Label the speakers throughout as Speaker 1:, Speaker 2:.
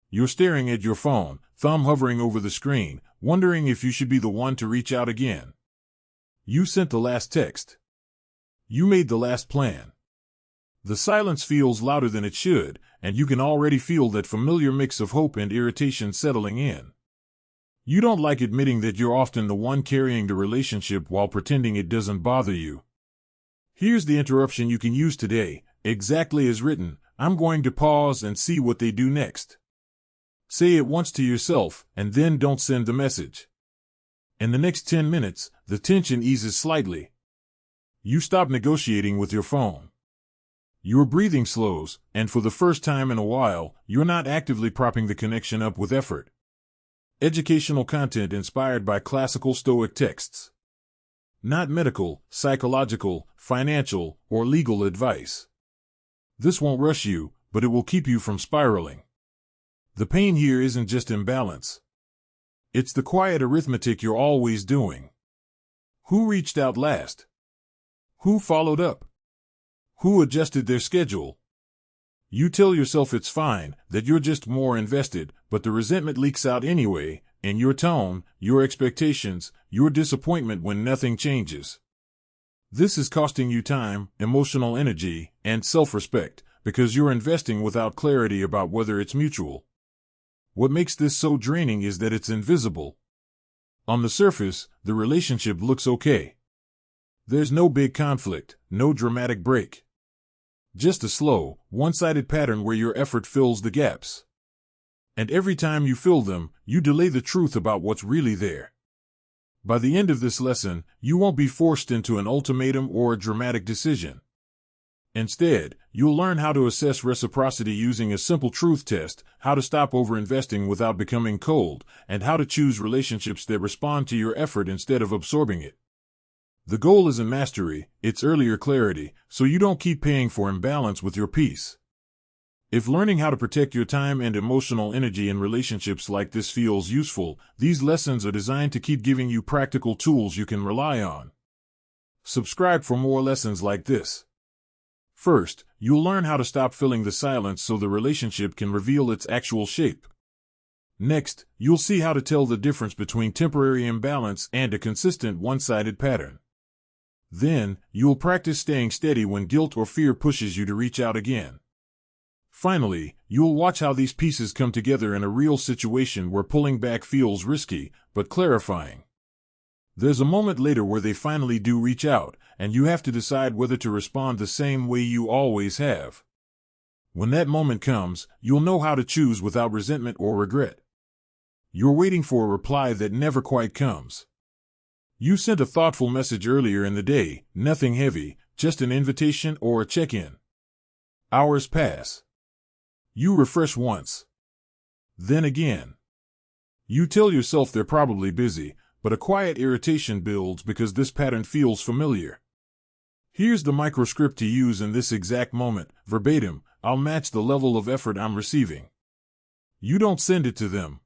Speaker 1: You're staring at your phone, thumb hovering over the screen, wondering if you should be the one to reach out again. You sent the last text. You made the last plan. The silence feels louder than it should, and you can already feel that familiar mix of hope and irritation settling in. You don't like admitting that you're often the one carrying the relationship while pretending it doesn't bother you. Here's the interruption you can use today, exactly as written. I'm going to pause and see what they do next. Say it once to yourself, and then don't send the message. In the next 10 minutes, the tension eases slightly. You stop negotiating with your phone. Your breathing slows, and for the first time in a while, you're not actively propping the connection up with effort. Educational content inspired by classical Stoic texts. Not medical, psychological, financial, or legal advice. This won't rush you, but it will keep you from spiraling. The pain here isn't just imbalance. It's the quiet arithmetic you're always doing. Who reached out last? Who followed up? Who adjusted their schedule? You tell yourself it's fine, that you're just more invested, but the resentment leaks out anyway, in your tone, your expectations, your disappointment when nothing changes. This is costing you time, emotional energy, and self-respect, because you're investing without clarity about whether it's mutual. What makes this so draining is that it's invisible. On the surface, the relationship looks okay. There's no big conflict, no dramatic break. Just a slow, one-sided pattern where your effort fills the gaps. And every time you fill them, you delay the truth about what's really there. By the end of this lesson, you won't be forced into an ultimatum or a dramatic decision. Instead, you'll learn how to assess reciprocity using a simple truth test, how to stop overinvesting without becoming cold, and how to choose relationships that respond to your effort instead of absorbing it. The goal isn't mastery, it's earlier clarity, so you don't keep paying for imbalance with your peace. If learning how to protect your time and emotional energy in relationships like this feels useful, these lessons are designed to keep giving you practical tools you can rely on. Subscribe for more lessons like this. First, you'll learn how to stop filling the silence so the relationship can reveal its actual shape. Next, you'll see how to tell the difference between temporary imbalance and a consistent one-sided pattern. Then, you'll practice staying steady when guilt or fear pushes you to reach out again. Finally, you'll watch how these pieces come together in a real situation where pulling back feels risky, but clarifying. There's a moment later where they finally do reach out, and you have to decide whether to respond the same way you always have. When that moment comes, you'll know how to choose without resentment or regret. You're waiting for a reply that never quite comes. You sent a thoughtful message earlier in the day, nothing heavy, just an invitation or a check-in. Hours pass. You refresh once. Then again. You tell yourself they're probably busy, but a quiet irritation builds because this pattern feels familiar. Here's the microscript to use in this exact moment, verbatim. I'll match the level of effort I'm receiving. You don't send it to them.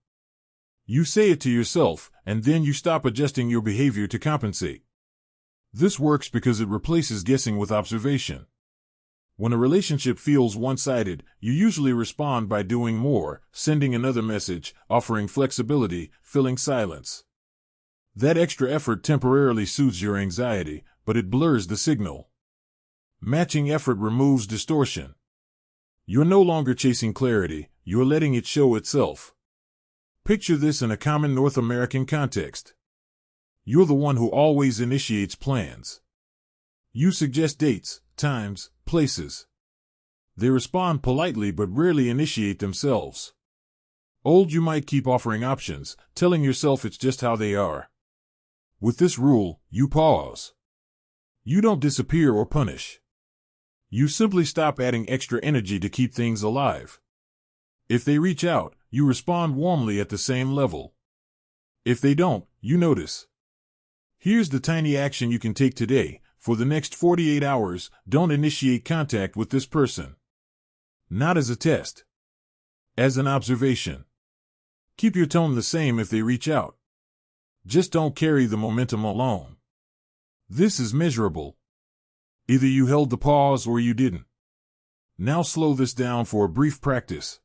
Speaker 1: You say it to yourself, and then you stop adjusting your behavior to compensate. This works because it replaces guessing with observation. When a relationship feels one-sided, you usually respond by doing more, sending another message, offering flexibility, filling silence. That extra effort temporarily soothes your anxiety, but it blurs the signal. Matching effort removes distortion. You're no longer chasing clarity, you're letting it show itself. Picture this in a common North American context. You're the one who always initiates plans. You suggest dates, times, places. They respond politely but rarely initiate themselves. You might keep offering options, telling yourself it's just how they are. With this rule, you pause. You don't disappear or punish. You simply stop adding extra energy to keep things alive. If they reach out, you respond warmly at the same level. If they don't, you notice. Here's the tiny action you can take today. For the next 48 hours, don't initiate contact with this person. Not as a test. As an observation. Keep your tone the same if they reach out. Just don't carry the momentum alone. This is measurable. Either you held the pause or you didn't. Now slow this down for a brief practice.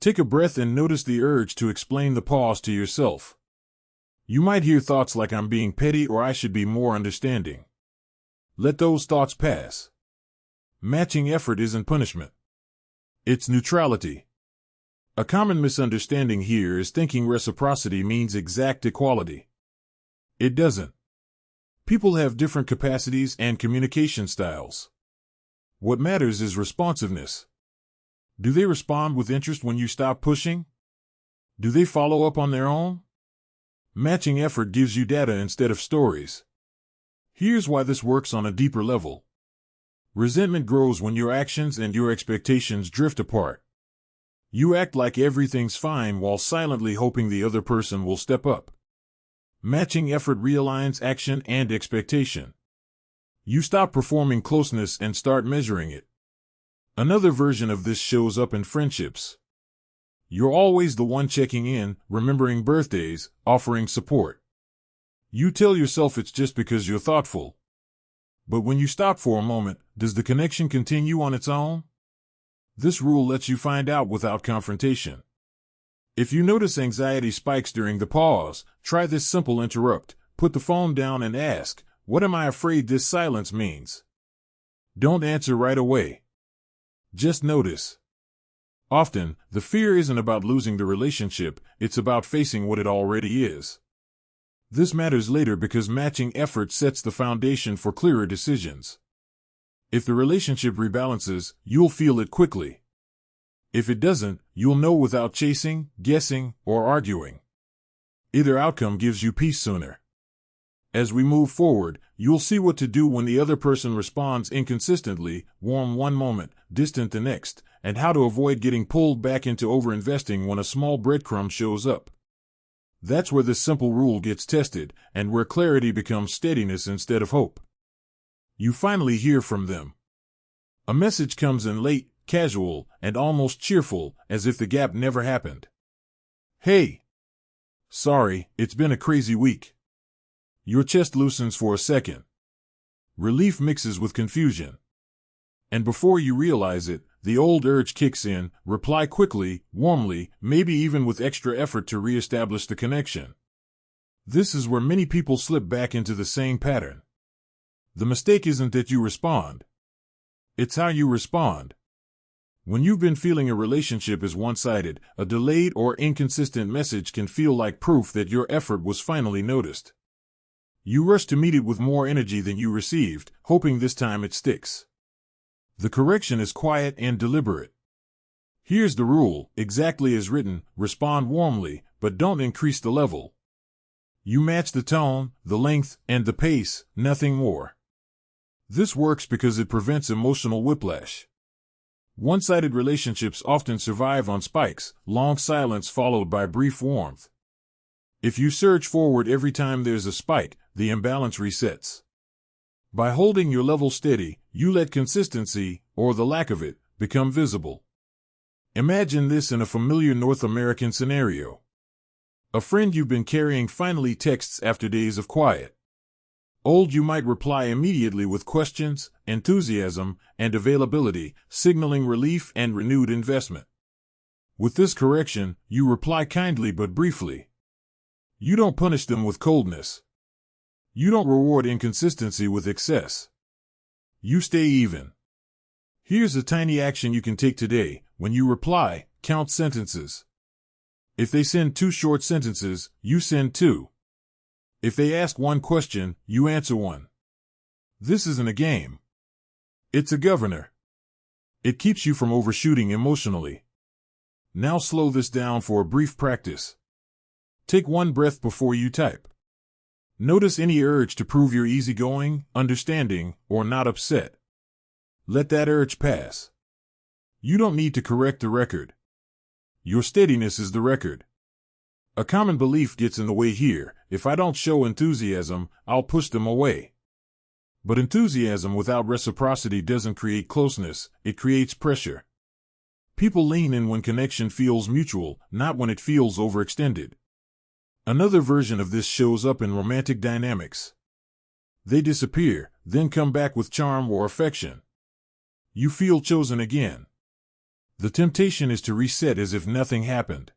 Speaker 1: Take a breath and notice the urge to explain the pause to yourself. You might hear thoughts like I'm being petty or I should be more understanding. Let those thoughts pass. Matching effort isn't punishment. It's neutrality. A common misunderstanding here is thinking reciprocity means exact equality. It doesn't. People have different capacities and communication styles. What matters is responsiveness. Do they respond with interest when you stop pushing? Do they follow up on their own? Matching effort gives you data instead of stories. Here's why this works on a deeper level. Resentment grows when your actions and your expectations drift apart. You act like everything's fine while silently hoping the other person will step up. Matching effort realigns action and expectation. You stop performing closeness and start measuring it. Another version of this shows up in friendships. You're always the one checking in, remembering birthdays, offering support. You tell yourself it's just because you're thoughtful. But when you stop for a moment, does the connection continue on its own? This rule lets you find out without confrontation. If you notice anxiety spikes during the pause, try this simple interrupt. Put the phone down and ask, "What am I afraid this silence means?" Don't answer right away. Just notice. Often, the fear isn't about losing the relationship, it's about facing what it already is. This matters later because matching effort sets the foundation for clearer decisions. If the relationship rebalances, you'll feel it quickly. If it doesn't, you'll know without chasing, guessing, or arguing. Either outcome gives you peace sooner. As we move forward, you'll see what to do when the other person responds inconsistently, warm one moment, distant the next, and how to avoid getting pulled back into overinvesting when a small breadcrumb shows up. That's where this simple rule gets tested, and where clarity becomes steadiness instead of hope. You finally hear from them. A message comes in late, casual, and almost cheerful, as if the gap never happened. "Hey! Sorry, it's been a crazy week." Your chest loosens for a second. Relief mixes with confusion. And before you realize it, the old urge kicks in, reply quickly, warmly, maybe even with extra effort to reestablish the connection. This is where many people slip back into the same pattern. The mistake isn't that you respond. It's how you respond. When you've been feeling a relationship is one-sided, a delayed or inconsistent message can feel like proof that your effort was finally noticed. You rush to meet it with more energy than you received, hoping this time it sticks. The correction is quiet and deliberate. Here's the rule, exactly as written, respond warmly, but don't increase the level. You match the tone, the length, and the pace, nothing more. This works because it prevents emotional whiplash. One-sided relationships often survive on spikes, long silence followed by brief warmth. If you surge forward every time there's a spike, the imbalance resets. By holding your level steady, you let consistency, or the lack of it, become visible. Imagine this in a familiar North American scenario. A friend you've been carrying finally texts after days of quiet. Old you might reply immediately with questions, enthusiasm, and availability, signaling relief and renewed investment. With this correction, you reply kindly but briefly. You don't punish them with coldness. You don't reward inconsistency with excess. You stay even. Here's a tiny action you can take today. When you reply, count sentences. If they send 2 short sentences, you send 2. If they ask 1 question, you answer 1. This isn't a game. It's a governor. It keeps you from overshooting emotionally. Now slow this down for a brief practice. Take 1 breath before you type. Notice any urge to prove you're easygoing, understanding, or not upset. Let that urge pass. You don't need to correct the record. Your steadiness is the record. A common belief gets in the way here. If I don't show enthusiasm, I'll push them away. But enthusiasm without reciprocity doesn't create closeness, it creates pressure. People lean in when connection feels mutual, not when it feels overextended. Another version of this shows up in romantic dynamics. They disappear, then come back with charm or affection. You feel chosen again. The temptation is to reset as if nothing happened.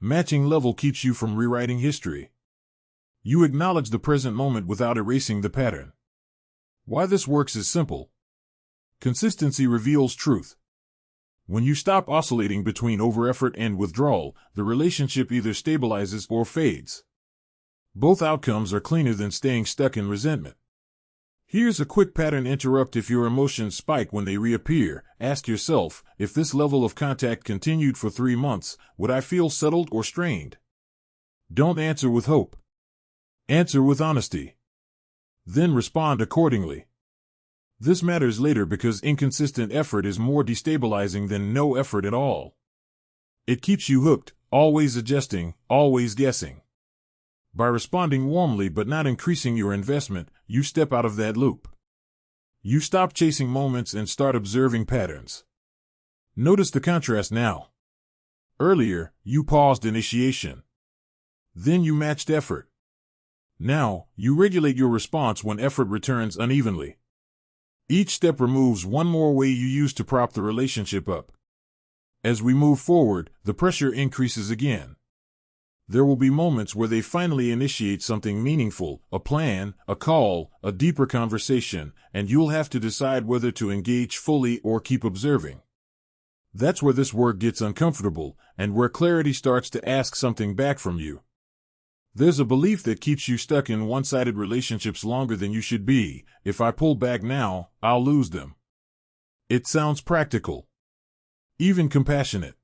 Speaker 1: Matching level keeps you from rewriting history. You acknowledge the present moment without erasing the pattern. Why this works is simple. Consistency reveals truth. When you stop oscillating between overeffort and withdrawal, the relationship either stabilizes or fades. Both outcomes are cleaner than staying stuck in resentment. Here's a quick pattern interrupt. If your emotions spike when they reappear, ask yourself, if this level of contact continued for 3 months, would I feel settled or strained? Don't answer with hope. Answer with honesty. Then respond accordingly. This matters later because inconsistent effort is more destabilizing than no effort at all. It keeps you hooked, always adjusting, always guessing. By responding warmly but not increasing your investment, you step out of that loop. You stop chasing moments and start observing patterns. Notice the contrast now. Earlier, you paused initiation. Then you matched effort. Now, you regulate your response when effort returns unevenly. Each step removes one more way you used to prop the relationship up. As we move forward, the pressure increases again. There will be moments where they finally initiate something meaningful, a plan, a call, a deeper conversation, and you'll have to decide whether to engage fully or keep observing. That's where this work gets uncomfortable, and where clarity starts to ask something back from you. There's a belief that keeps you stuck in one-sided relationships longer than you should be. If I pull back now, I'll lose them. It sounds practical, even compassionate.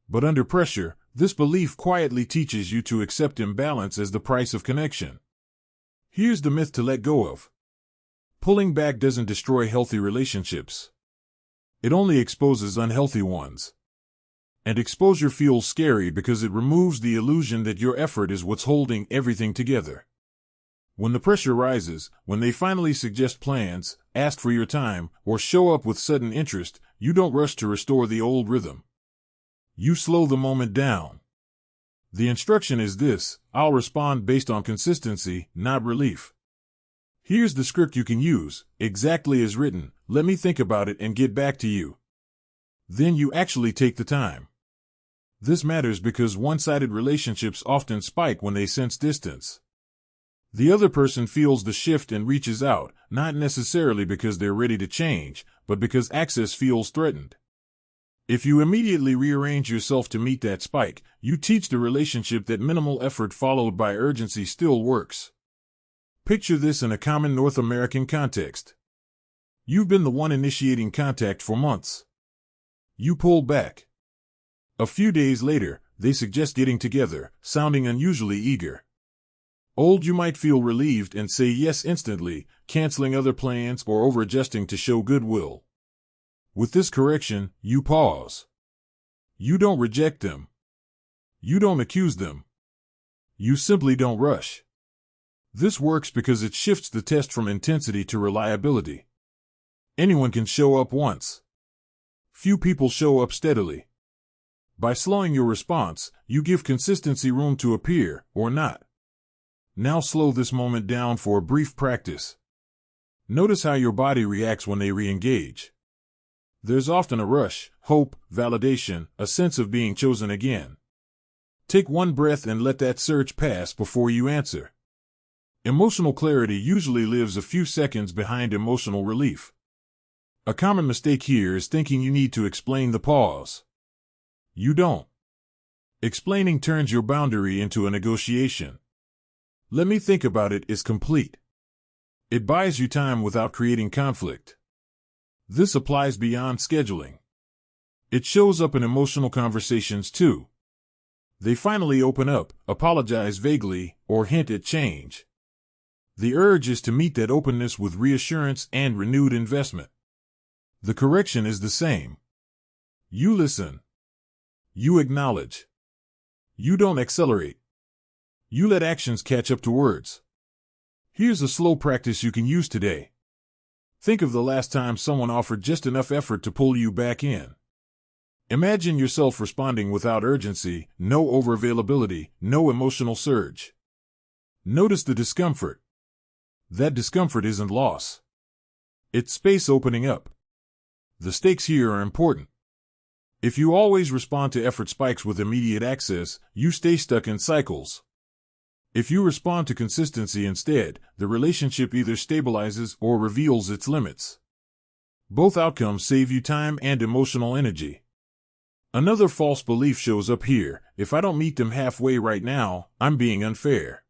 Speaker 1: But under pressure, this belief quietly teaches you to accept imbalance as the price of connection. Here's the myth to let go of. Pulling back doesn't destroy healthy relationships. It only exposes unhealthy ones. And exposure feels scary because it removes the illusion that your effort is what's holding everything together. When the pressure rises, when they finally suggest plans, ask for your time, or show up with sudden interest, you don't rush to restore the old rhythm. You slow the moment down. The instruction is this: I'll respond based on consistency, not relief. Here's the script you can use, exactly as written: let me think about it and get back to you. Then you actually take the time. This matters because one-sided relationships often spike when they sense distance. The other person feels the shift and reaches out, not necessarily because they're ready to change, but because access feels threatened. If you immediately rearrange yourself to meet that spike, you teach the relationship that minimal effort followed by urgency still works. Picture this in a common North American context. You've been the one initiating contact for months. You pull back. A few days later, they suggest getting together, sounding unusually eager. You might feel relieved and say yes instantly, canceling other plans or over-adjusting to show goodwill. With this correction, you pause. You don't reject them. You don't accuse them. You simply don't rush. This works because it shifts the test from intensity to reliability. Anyone can show up once. Few people show up steadily. By slowing your response, you give consistency room to appear, or not. Now slow this moment down for a brief practice. Notice how your body reacts when they re-engage. There's often a rush, hope, validation, a sense of being chosen again. Take one breath and let that surge pass before you answer. Emotional clarity usually lives a few seconds behind emotional relief. A common mistake here is thinking you need to explain the pause. You don't. Explaining turns your boundary into a negotiation. Let me think about it is complete. It buys you time without creating conflict. This applies beyond scheduling. It shows up in emotional conversations too. They finally open up, apologize vaguely, or hint at change. The urge is to meet that openness with reassurance and renewed investment. The correction is the same. You listen. You acknowledge. You don't accelerate. You let actions catch up to words. Here's a slow practice you can use today. Think of the last time someone offered just enough effort to pull you back in. Imagine yourself responding without urgency, no overavailability, no emotional surge. Notice the discomfort. That discomfort isn't loss. It's space opening up. The stakes here are important. If you always respond to effort spikes with immediate access, you stay stuck in cycles. If you respond to consistency instead, the relationship either stabilizes or reveals its limits. Both outcomes save you time and emotional energy. Another false belief shows up here: if I don't meet them halfway right now, I'm being unfair.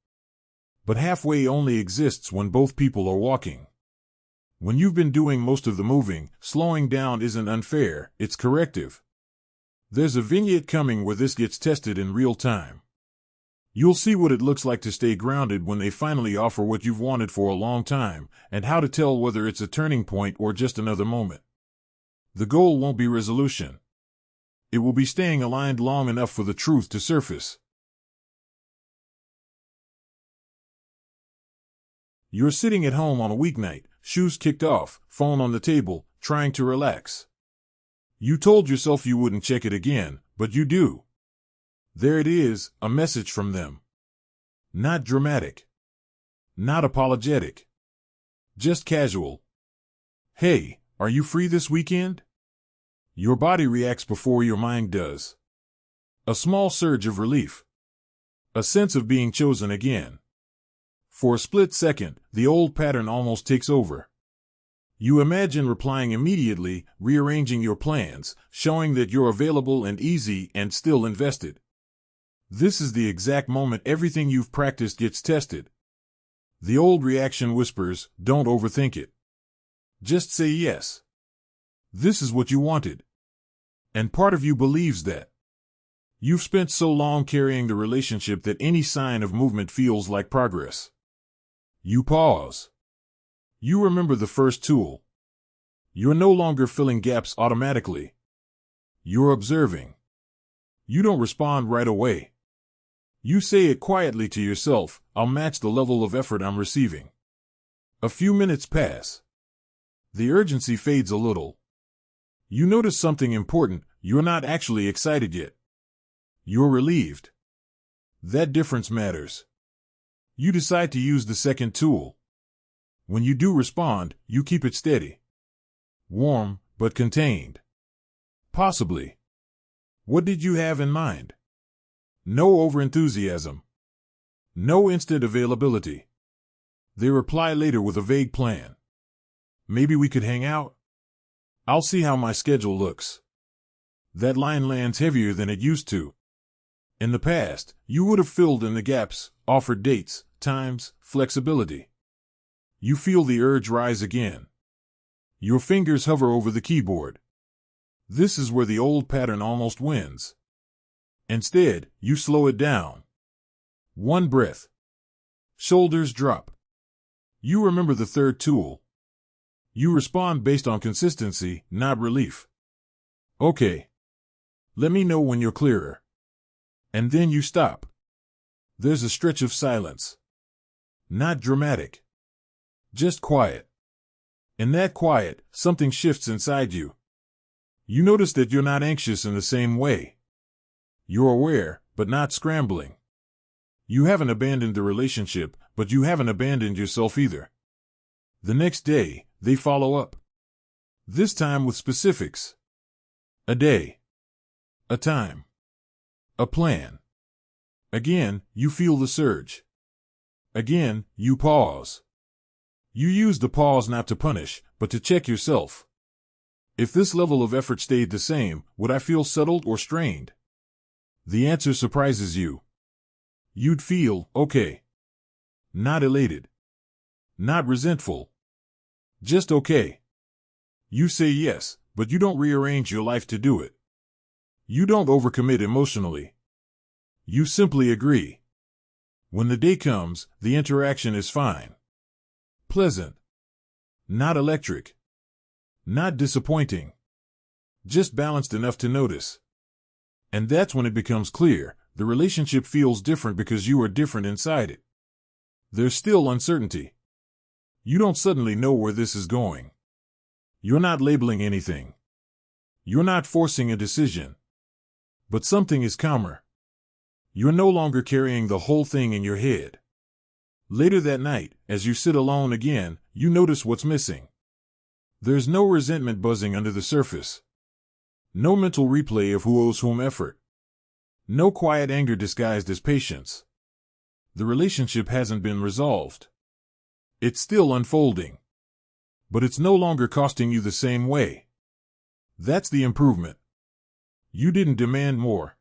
Speaker 1: But halfway only exists when both people are walking. When you've been doing most of the moving, slowing down isn't unfair, it's corrective. There's a vignette coming where this gets tested in real time. You'll see what it looks like to stay grounded when they finally offer what you've wanted for a long time, and how to tell whether it's a turning point or just another moment. The goal won't be resolution. It will be staying aligned long enough for the truth to surface. You're sitting at home on a weeknight, shoes kicked off, phone on the table, trying to relax. You told yourself you wouldn't check it again, but you do. There it is, a message from them. Not dramatic. Not apologetic. Just casual. Hey, are you free this weekend? Your body reacts before your mind does. A small surge of relief. A sense of being chosen again. For a split second, the old pattern almost takes over. You imagine replying immediately, rearranging your plans, showing that you're available and easy and still invested. This is the exact moment everything you've practiced gets tested. The old reaction whispers, don't overthink it. Just say yes. This is what you wanted. And part of you believes that. You've spent so long carrying the relationship that any sign of movement feels like progress. You pause. You remember the first tool. You're no longer filling gaps automatically. You're observing. You don't respond right away. You say it quietly to yourself, I'll match the level of effort I'm receiving. A few minutes pass. The urgency fades a little. You notice something important: you're not actually excited yet. You're relieved. That difference matters. You decide to use the second tool. When you do respond, you keep it steady. Warm, but contained. Possibly. What did you have in mind? No overenthusiasm. No instant availability. They reply later with a vague plan. Maybe we could hang out? I'll see how my schedule looks. That line lands heavier than it used to. In the past, you would have filled in the gaps, offered dates, times, flexibility. You feel the urge rise again. Your fingers hover over the keyboard. This is where the old pattern almost wins. Instead, you slow it down. One breath. Shoulders drop. You remember the third tool. You respond based on consistency, not relief. Okay. Let me know when you're clearer. And then you stop. There's a stretch of silence. Not dramatic. Just quiet. In that quiet, something shifts inside you. You notice that you're not anxious in the same way. You're aware, but not scrambling. You haven't abandoned the relationship, but you haven't abandoned yourself either. The next day, they follow up. This time with specifics. A day. A time. A plan. Again, you feel the surge. Again, you pause. You use the pause not to punish, but to check yourself. If this level of effort stayed the same, would I feel settled or strained? The answer surprises you. You'd feel okay. Not elated. Not resentful. Just okay. You say yes, but you don't rearrange your life to do it. You don't overcommit emotionally. You simply agree. When the day comes, the interaction is fine. Pleasant. Not electric. Not disappointing. Just balanced enough to notice. And that's when it becomes clear, the relationship feels different because you are different inside it. There's still uncertainty. You don't suddenly know where this is going. You're not labeling anything. You're not forcing a decision. But something is calmer. You're no longer carrying the whole thing in your head. Later that night, as you sit alone again, you notice what's missing. There's no resentment buzzing under the surface. No mental replay of who owes whom effort. No quiet anger disguised as patience. The relationship hasn't been resolved. It's still unfolding. But it's no longer costing you the same way. That's the improvement. You didn't demand more.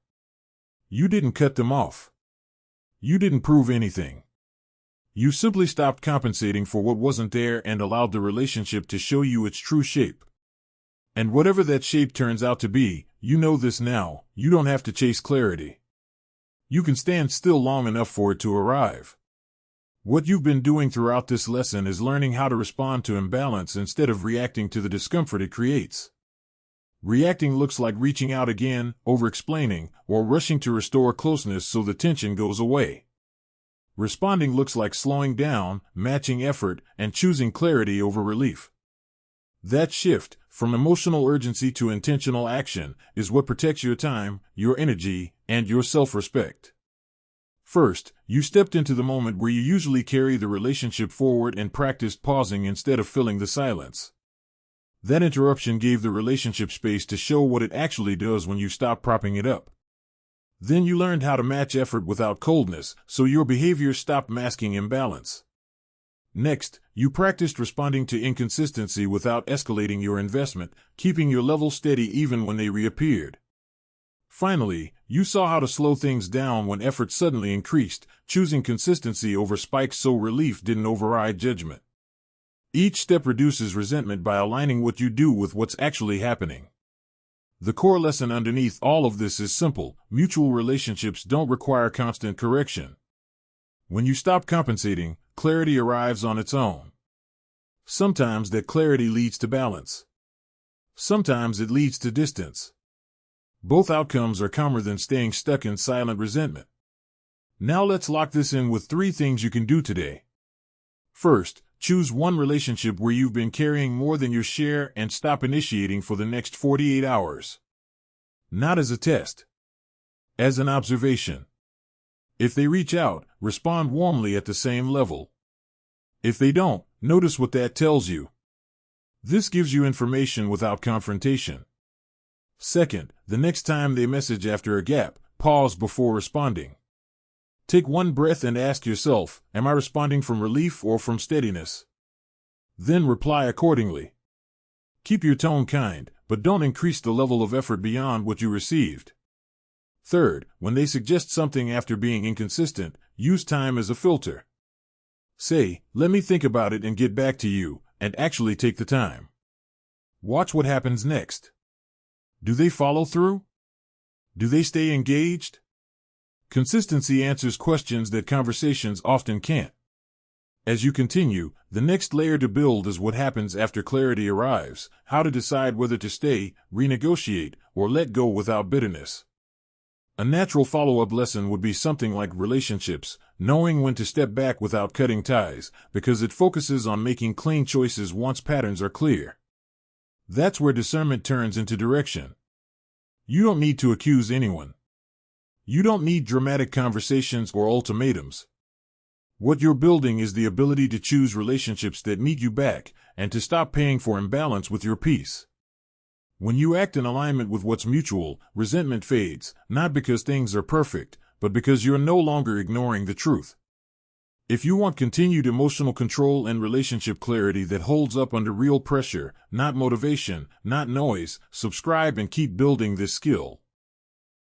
Speaker 1: You didn't cut them off. You didn't prove anything. You simply stopped compensating for what wasn't there and allowed the relationship to show you its true shape. And whatever that shape turns out to be, you know this now, you don't have to chase clarity. You can stand still long enough for it to arrive. What you've been doing throughout this lesson is learning how to respond to imbalance instead of reacting to the discomfort it creates. Reacting looks like reaching out again, over-explaining, or rushing to restore closeness so the tension goes away. Responding looks like slowing down, matching effort, and choosing clarity over relief. That shift, from emotional urgency to intentional action, is what protects your time, your energy, and your self-respect. First, you stepped into the moment where you usually carry the relationship forward and practiced pausing instead of filling the silence. That interruption gave the relationship space to show what it actually does when you stop propping it up. Then you learned how to match effort without coldness, so your behavior stopped masking imbalance. Next, you practiced responding to inconsistency without escalating your investment, keeping your level steady even when they reappeared. Finally, you saw how to slow things down when effort suddenly increased, choosing consistency over spikes so relief didn't override judgment. Each step reduces resentment by aligning what you do with what's actually happening. The core lesson underneath all of this is simple: mutual relationships don't require constant correction. When you stop compensating, clarity arrives on its own. Sometimes that clarity leads to balance. Sometimes it leads to distance. Both outcomes are calmer than staying stuck in silent resentment. Now let's lock this in with 3 things you can do today. First, choose one relationship where you've been carrying more than your share and stop initiating for the next 48 hours. Not as a test. As an observation. If they reach out, respond warmly at the same level. If they don't, notice what that tells you. This gives you information without confrontation. Second, the next time they message after a gap, pause before responding. Take one breath and ask yourself, am I responding from relief or from steadiness? Then reply accordingly. Keep your tone kind, but don't increase the level of effort beyond what you received. Third, when they suggest something after being inconsistent, use time as a filter. Say, let me think about it and get back to you, and actually take the time. Watch what happens next. Do they follow through? Do they stay engaged? Consistency answers questions that conversations often can't. As you continue, the next layer to build is what happens after clarity arrives, how to decide whether to stay, renegotiate, or let go without bitterness. A natural follow-up lesson would be something like relationships, knowing when to step back without cutting ties, because it focuses on making clean choices once patterns are clear. That's where discernment turns into direction. You don't need to accuse anyone. You don't need dramatic conversations or ultimatums. What you're building is the ability to choose relationships that meet you back and to stop paying for imbalance with your peace. When you act in alignment with what's mutual, resentment fades, not because things are perfect, but because you're no longer ignoring the truth. If you want continued emotional control and relationship clarity that holds up under real pressure, not motivation, not noise, subscribe and keep building this skill.